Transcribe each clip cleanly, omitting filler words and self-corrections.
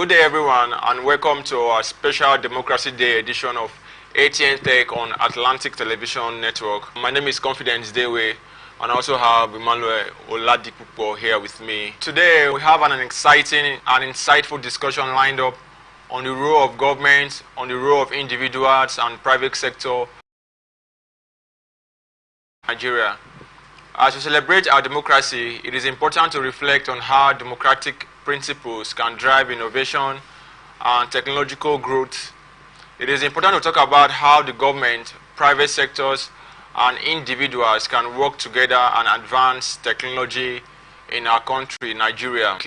Good day, everyone, and welcome to our special Democracy Day edition of ATN Teck on Atlantic Television Network. My name is Confidence Dewe, and I also have Emmanuel Oladipupo here with me. Today, we have an exciting and insightful discussion lined up on the role of government, on the role of individuals and private sector in Nigeria. As we celebrate our democracy, it is important to reflect on how democratic principles can drive innovation and technological growth. It is important to talk about how the government, private sectors, and individuals can work together and advance technology in our country, Nigeria.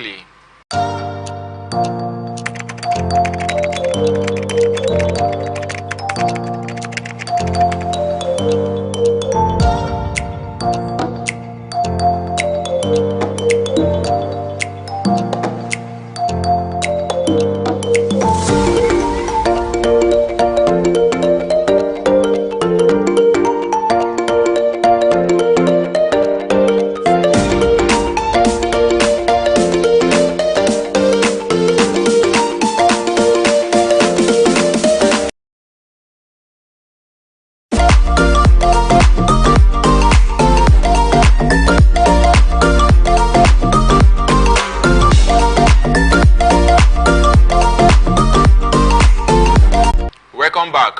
Welcome back.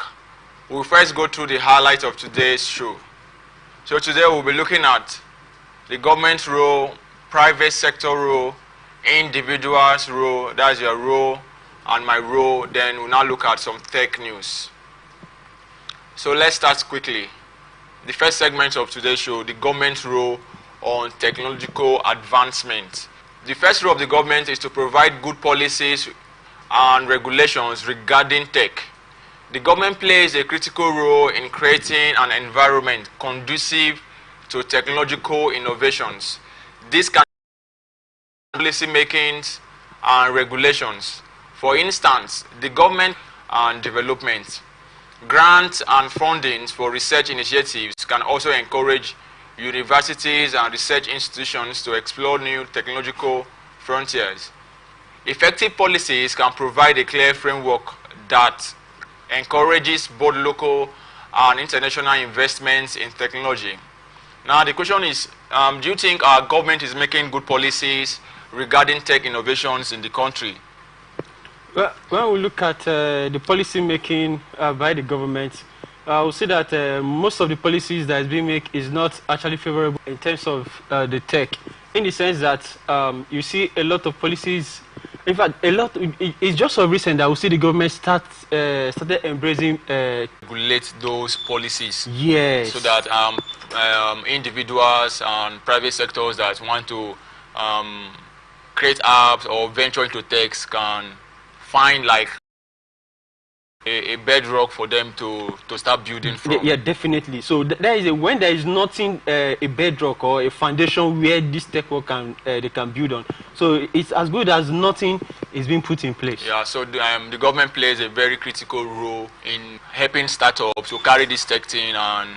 We'll first go through the highlights of today's show. So today we'll be looking at the government role, private sector role, individuals role, that's your role and my role. Then we'll now look at some tech news. So let's start quickly. The first segment of today's show, the government role on technological advancement. The first role of the government is to provide good policies and regulations regarding tech. The government plays a critical role in creating an environment conducive to technological innovations. This can be policy making and regulations. For instance, the government and development. Grants and fundings for research initiatives can also encourage universities and research institutions to explore new technological frontiers. Effective policies can provide a clear framework that encourages both local and international investments in technology. Now the question is, do you think our government is making good policies regarding tech innovations in the country? Well, when we look at the policy making by the government, we'll see that most of the policies that is being made is not actually favorable in terms of the tech, in the sense that you see a lot of policies. In fact, it's just so recent that we see the government started embracing regulate those policies. Yes. So that individuals and private sectors that want to create apps or venture into tech can find like a bedrock for them to start building from. Yeah, definitely. So when there is nothing, a bedrock or a foundation where this tech work they can build on. So it's as good as nothing is being put in place. Yeah, so the government plays a very critical role in helping startups to carry this tech thing and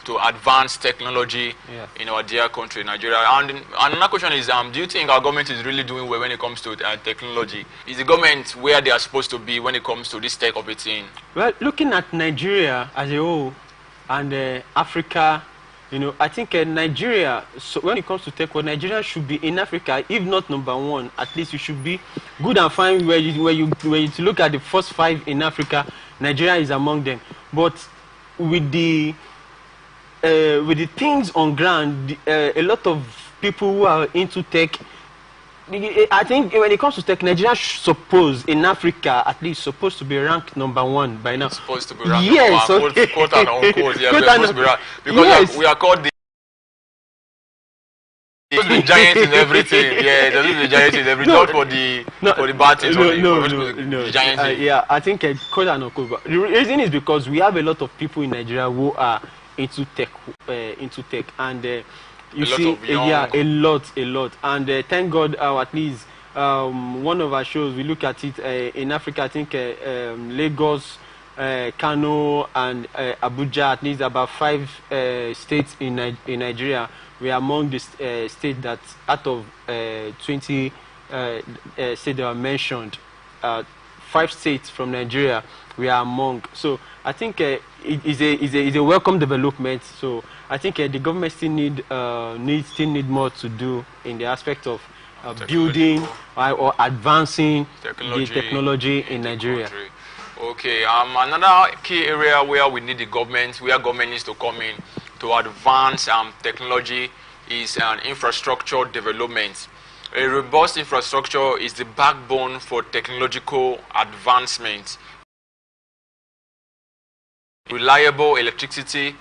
to advance technology in our dear country, Nigeria. And another question is, do you think our government is really doing well when it comes to technology? Is the government where they are supposed to be when it comes to this tech of a thing? Well, looking at Nigeria as a whole and Africa, I think Nigeria, so when it comes to tech, well, Nigeria should be in Africa, if not number one, at least you should be good and fine where you look at the first 5 in Africa, Nigeria is among them. But with the things on ground, a lot of people who are into tech, I think when it comes to tech, Nigeria in Africa at least supposed to be ranked number 1 by now. Supposed to be ranked yes, number 1. Okay. Quote and unquote. Yeah, we're supposed to be ranked. Because we are called the giants in everything. Yeah, there's the giants in everything. Not for the bad things. No. Giants yeah, I think quote and unquote. But the reason is because we have a lot of people in Nigeria who are into tech, and you see, a lot, and thank God, at least one of our shows we look at it in Africa. I think Lagos, Kano, and Abuja, at least about 5 states in Nigeria, we are among the states that out of 20 states that were mentioned 5 states from Nigeria, we are among. So I think it is a welcome development. So I think the government still need more to do in the aspect of building or advancing the technology in Nigeria. Okay, another key area where we need the government, where government needs to come in to advance technology is infrastructure development. A robust infrastructure is the backbone for technological advancement. Reliable electricity,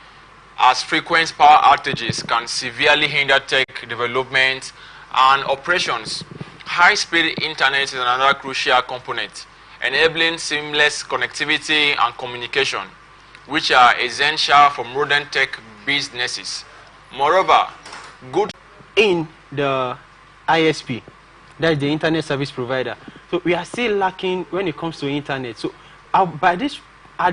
as frequent power outages can severely hinder tech development and operations. High-speed internet is another crucial component, enabling seamless connectivity and communication, which are essential for modern tech businesses. Moreover, good in the ISP, that is the internet service provider. So we are still lacking when it comes to internet. So at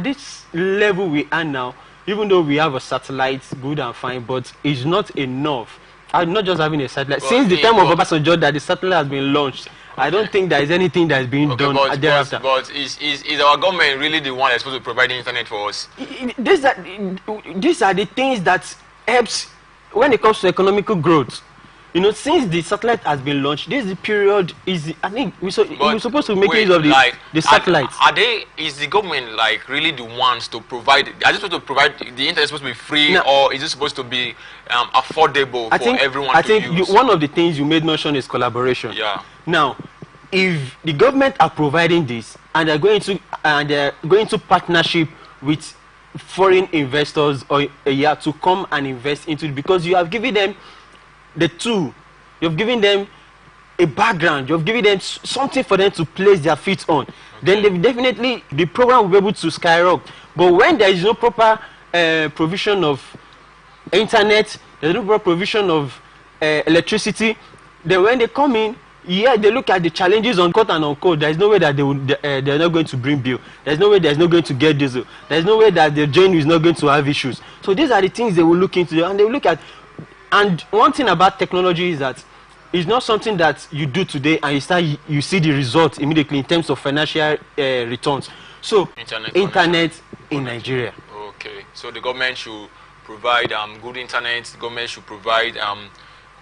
this level we are now, even though we have a satellite, good and fine, but it's not enough. I'm not just having a satellite. Since the time of Obasanjo that the satellite has been launched, I don't think there is anything that is being done thereafter. But is our government really the one that's supposed to provide the internet for us? These are the things that helps when it comes to economical growth. You know, since the satellite has been launched, this is the period I think we're supposed to make use of the satellites. Is the government like really the ones to provide? Are they supposed to provide the internet? Supposed to be free, or is it supposed to be affordable for everyone to use? One of the things you made mention is collaboration. Yeah. Now, if the government are providing this and they're going to partnership with foreign investors or to come and invest into it, because you have given them the tool, you've given them a background, you've given them something for them to place their feet on, then the program will be able to skyrocket. But when there is no proper provision of internet, there's no proper provision of electricity, then when they come in, they look at the challenges on quote and unquote. There's no way that they're not going to bring bill. There's no way there's not going to get diesel. There's no way that the journey is not going to have issues. So these are the things they will look into, and they will look at. And one thing about technology is that it's not something that you do today and you see the results immediately in terms of financial returns. So internet in Nigeria. Okay, so the government should provide good internet. The government should provide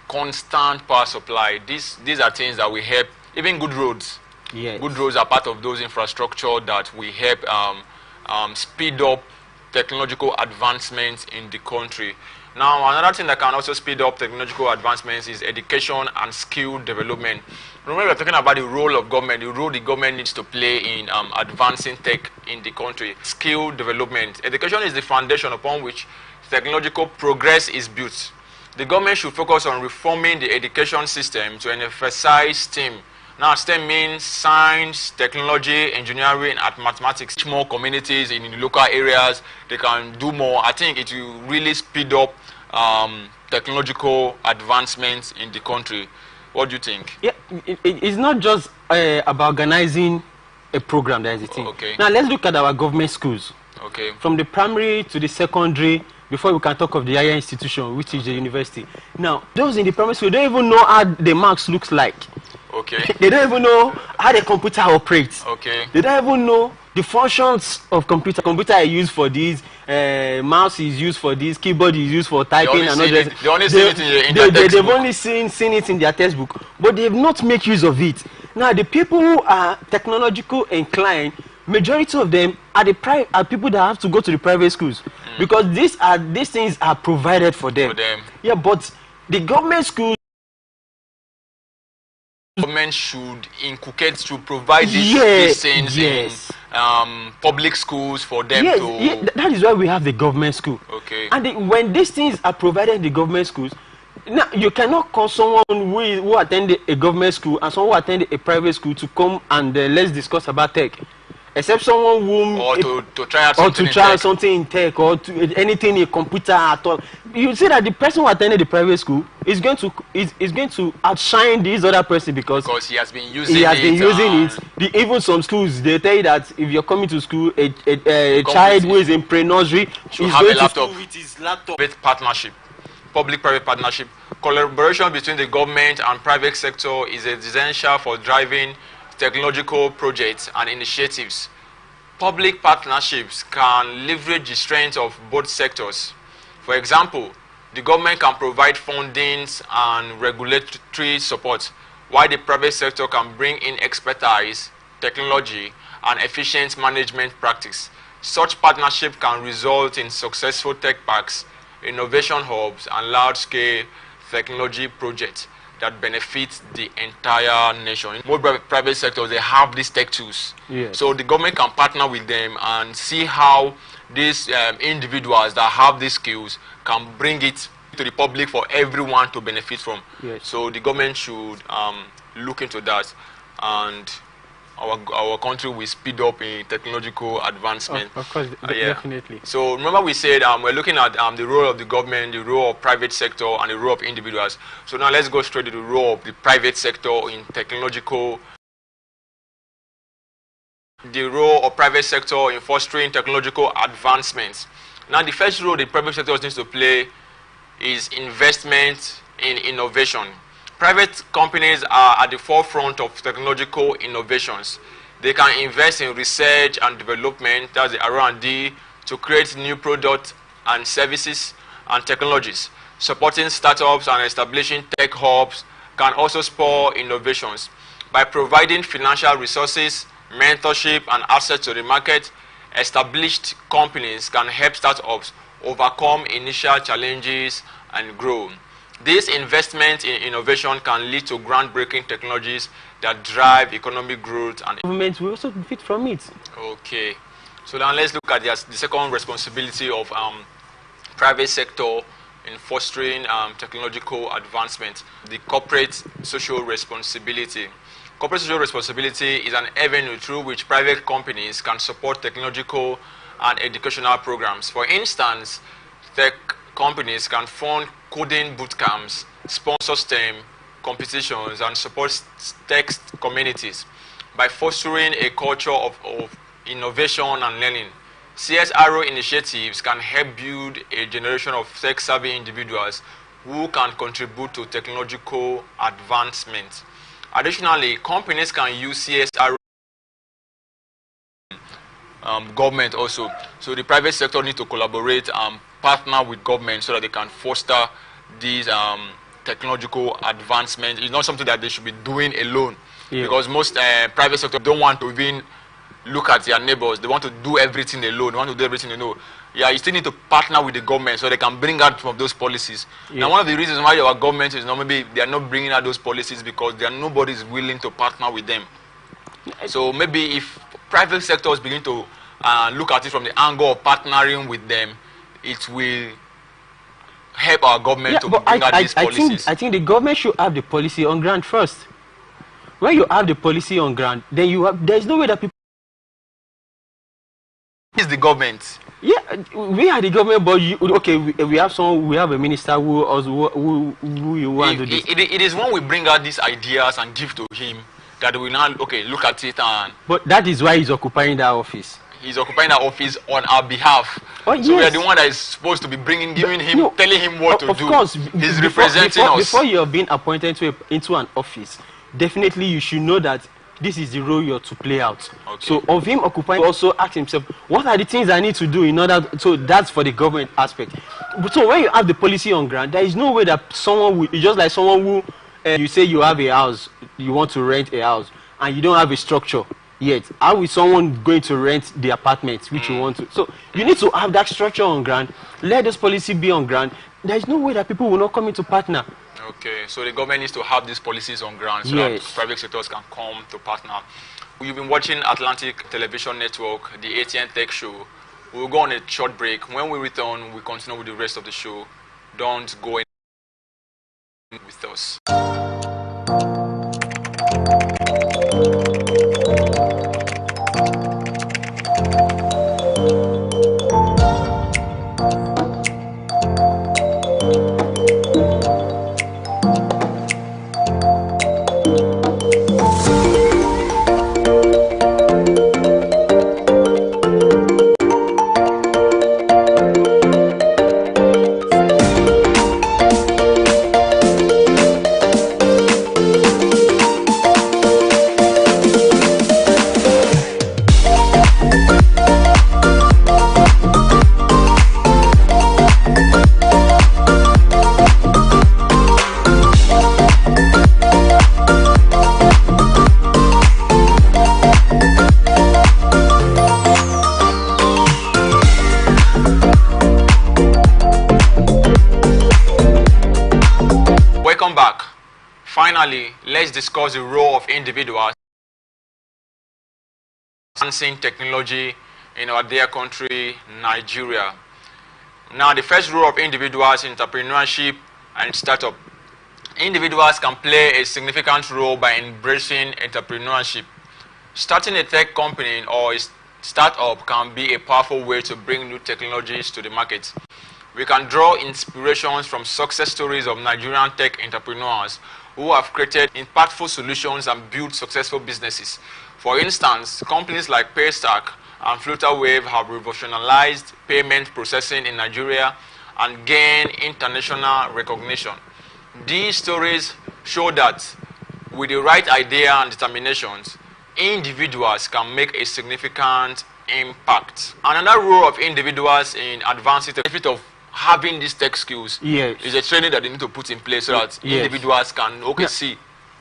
constant power supply. These are things that will help. Even good roads. Yes. Good roads are part of those infrastructure that will help speed up technological advancements in the country. Now, another thing that can also speed up technological advancements is education and skill development. Remember, we're talking about the role of government, the role the government needs to play in advancing tech in the country. Skill development. Education is the foundation upon which technological progress is built. The government should focus on reforming the education system to emphasize STEM. Now, STEM means science, technology, engineering, and mathematics. More communities in the local areas, they can do more. I think it will really speed up technological advancements in the country. What do you think? Yeah, it's not just about organizing a program. That is the thing. Okay. Now, let's look at our government schools. Okay. From the primary to the secondary, before we can talk of the higher institution, which is the university. Now, those in the primary school don't even know how the marks looks like. Okay. They don't even know how the computer operates. Okay. They don't even know the functions of computer. Computer is used for this, mouse is used for this, keyboard is used for typing, and all that. They only see it in their textbook. They've only seen it in their textbook, but they've not make use of it. Now, the people who are technological inclined, majority of them are people that have to go to the private schools because these things are provided for them. Yeah, but the government schools. Government should inculcate, should provide these things in public schools for them to. That is why we have the government school. Okay. And when these things are provided in the government schools, now you cannot call someone who attended a government school and someone who attended a private school to come and let's discuss about tech. Except someone who to try something in tech or to anything in computer at all. You see that the person who attended the private school is going to outshine this other person because he has been using it. Even some schools they tell you that if you're coming to school, a child who is in pre-nursery should have a laptop with his laptop. With partnership, public-private partnership, collaboration between the government and private sector is essential for driving technological projects and initiatives. Public partnerships can leverage the strengths of both sectors. For example, the government can provide fundings and regulatory support, while the private sector can bring in expertise, technology, and efficient management practice. Such partnership can result in successful tech parks, innovation hubs, and large-scale technology projects that benefit the entire nation. In most private sectors, they have these tech tools. Yes. So the government can partner with them and see how these individuals that have these skills can bring it to the public for everyone to benefit from. Yes. So the government should look into that, and our country will speed up in technological advancement. Of course, Yeah. definitely. So remember we said we're looking at the role of the government, the role of private sector, and the role of individuals. So now let's go straight to the role of the private sector in technological. The role of private sector in fostering technological advancements. Now the first role the private sector needs to play is investment in innovation. Private companies are at the forefront of technological innovations. They can invest in research and development, that's the R&D, to create new products and services and technologies. Supporting startups and establishing tech hubs can also spur innovations. By providing financial resources, mentorship, and access to the market, established companies can help startups overcome initial challenges and grow. This investment in innovation can lead to groundbreaking technologies that drive economic growth and Government will also benefit from it. Okay, so now let's look at the second responsibility of private sector in fostering technological advancement, the corporate social responsibility. Corporate social responsibility is an avenue through which private companies can support technological and educational programs. For instance, tech companies can fund coding bootcamps, sponsor STEM competitions, and support tech communities. By fostering a culture of innovation and learning, CSRO initiatives can help build a generation of tech-savvy individuals who can contribute to technological advancement. Additionally, companies can use CSRO government also. So the private sector need to collaborate and partner with government so that they can foster these technological advancement. It's not something that they should be doing alone, because most private sector don't want to even look at their neighbors. They want to do everything alone. They want to do everything alone. Yeah, you still need to partner with the government so they can bring out some of those policies. Now, one of the reasons why our government is not, maybe they are not bringing out those policies because nobody is willing to partner with them. So maybe if private sectors begin to look at it from the angle of partnering with them, it will help our government to bring out these policies. I think the government should have the policy on ground first. When you have the policy on ground, then there's no way that people. Is the government? Yeah, we are the government, but we have a minister who you want to do this. It is when we bring out these ideas and give to him that we now look at it and. But that is why he's occupying that office. He's occupying that office on our behalf. Oh, so we are the one that is supposed to be telling him what to do. Of course, he's representing us. Before you're being appointed into an office, definitely you should know that this is the role you're to play out. Okay. So of him occupying, also ask himself, what are the things I need to do in order? So that's for the government aspect. But so when you have the policy on ground, there is no way that someone will, just like someone who, you say you have a house, you want to rent a house, and you don't have a structure yet. How is someone going to rent the apartment which you want to? So you need to have that structure on ground. Let this policy be on ground. There is no way that people will not come into partner. Okay, so the government needs to have these policies on ground so that private sectors can come to partner. You've been watching Atlantic Television Network, the ATN Tech Show. We'll go on a short break. When we return, we'll continue with the rest of the show. Don't go in with us. finally, let's discuss the role of individuals advancing technology in our dear country, Nigeria. Now, the first role of individuals in entrepreneurship and startup. Individuals can play a significant role by embracing entrepreneurship. Starting a tech company or a startup can be a powerful way to bring new technologies to the market. We can draw inspirations from success stories of Nigerian tech entrepreneurs who have created impactful solutions and built successful businesses. For instance, companies like Teck and Flutterwave have revolutionized payment processing in Nigeria and gained international recognition. These stories show that with the right idea and determinations, individuals can make a significant impact. Another role of individuals in advancing the benefit of having these tech skills is a training that they need to put in place so that individuals can see.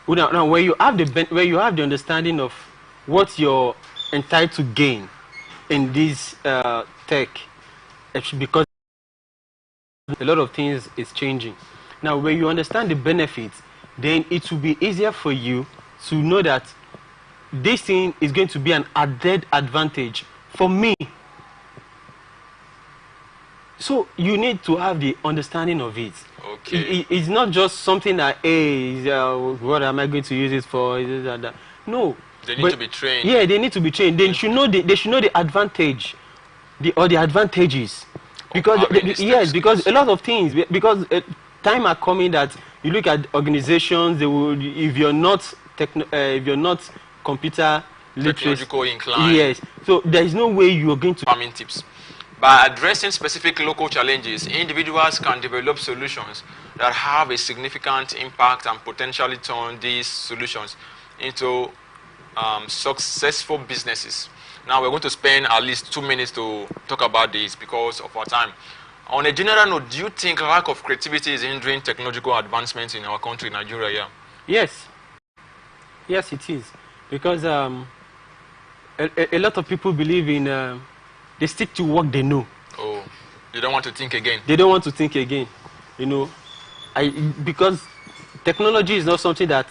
Now, where you have the understanding of what you're entitled to gain in this tech, because a lot of things is changing. Now, when you understand the benefits, then it will be easier for you to know that this thing is going to be an added advantage for me. So you need to have the understanding of it. Okay. It's not just something that, hey, what am I going to use it for? No. They need to be trained. Yeah, they need to be trained. They should know the advantage, or the advantages, because because a lot of things. Because time are coming that you look at organizations. They will, if you're not computer technological inclined. Yes. So there is no way you are going to. Farming tips. By addressing specific local challenges, individuals can develop solutions that have a significant impact and potentially turn these solutions into successful businesses. Now we're going to spend at least 2 minutes to talk about this because of our time. On a general note, do you think lack of creativity is hindering technological advancements in our country, Nigeria? Yes. Yes, it is. Because a lot of people believe in, they stick to what they know. Oh, they don't want to think again. They don't want to think again. You know, because technology is not something that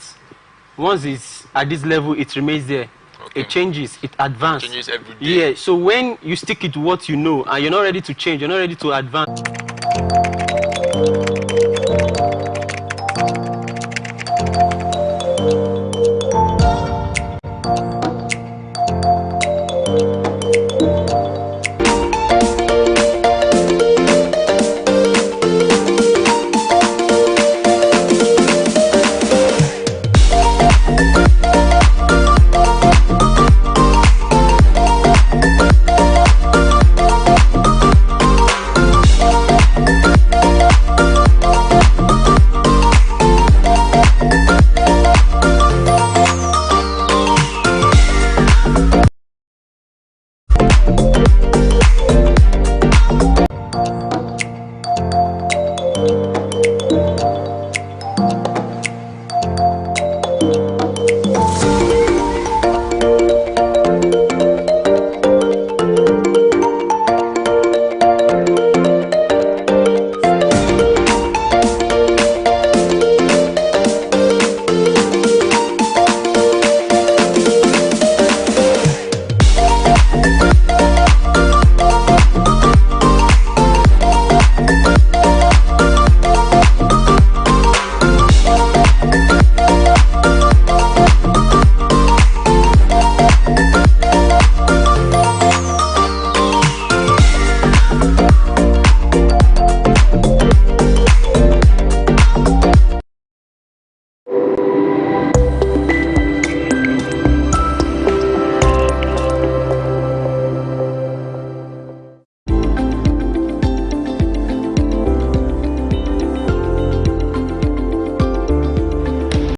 once it's at this level, it remains there. Okay. It changes, it advances. Changes every day. Yeah, so when you stick it to what you know and you're not ready to change, you're not ready to advance.